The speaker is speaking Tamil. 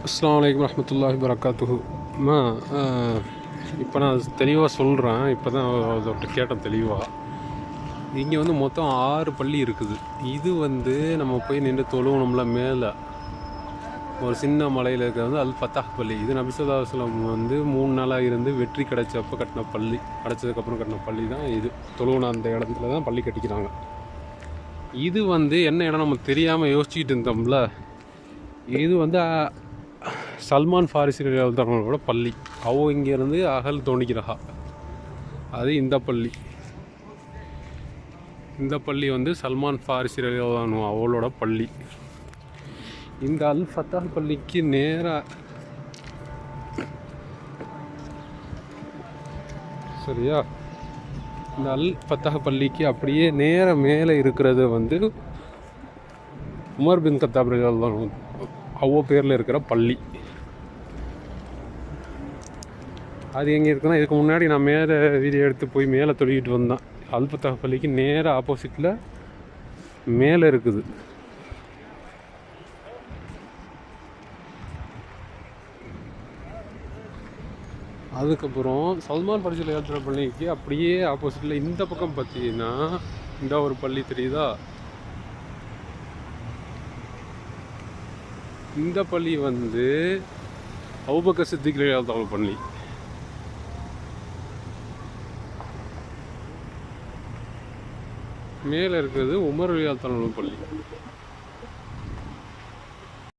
அஸ்ஸலாமு அலைக்கும் வரஹ்மத்துல்லாஹி வபரகாத்துஹு. அம்மா, இப்போ நான் தெளிவாக சொல்கிறேன். இப்போ தான் அதோட கேட்டேன் தெளிவாக. இங்கே வந்து மொத்தம் 6 பள்ளி இருக்குது. இது வந்து நம்ம போய் நின்று தொழுவணும்ல மேலே ஒரு சின்ன மலையில் இருக்கிறது அல் ஃபத்தாஹ் பள்ளி. இது நபி ஸல்லல்லாஹு அலைஹி வஸல்லம் வந்து 3 நாளாக இருந்து வெற்றி கிடைச்சப்போ கட்டின பள்ளி, கிடைச்சதுக்கப்புறம் கட்டின பள்ளி தான் இது. தொழுவன அந்த இடத்துல தான் பள்ளி கட்டிக்கிறாங்க. இது வந்து என்ன இடம் நம்ம தெரியாமல் யோசிச்சுக்கிட்டு இருந்தோம்ல, இது வந்து சல்மான் ஃபாரிசி ரலியல்லாஹு பள்ளி. அவ இங்கேருந்து அகல் தோணிக்கிறா. அது இந்த பள்ளி. இந்த பள்ளி வந்து சல்மான் ஃபாரிசி ரலியல்லாஹு அவளோட பள்ளி. இந்த அல் ஃபத்தாஹ் பள்ளிக்கு நேராக சரியா, இந்த அல் ஃபத்தாஹ் பள்ளிக்கு அப்படியே நேர மேலே இருக்கிறது வந்து உமர் பின் கத்தாப் ரலியல்லாஹு அவ்வளோ பேரில் இருக்கிற பள்ளி. அது எங்கே இருக்குன்னா, இதுக்கு முன்னாடி நான் மேலே வீடியோ எடுத்து போய் மேலே தொழுகிட்டு வந்தேன். அல் ஃபத்தாஹ் பள்ளிக்கு நேராக ஆப்போசிட்டில் மேலே இருக்குது. அதுக்கப்புறம் சல்மான் ஃபாரிசி ரலியல்லாஹு பள்ளிக்கு அப்படியே ஆப்போசிட்டில் இந்த பக்கம் பார்த்தீங்கன்னா இந்த ஒரு பள்ளி தெரியுதா? இந்த பள்ளி வந்து அபூபக்கர் சித்திக் ரலியல்லாஹு பள்ளி. மேலே இருக்கிறது உமர் ரலியல்லாஹு பள்ளி.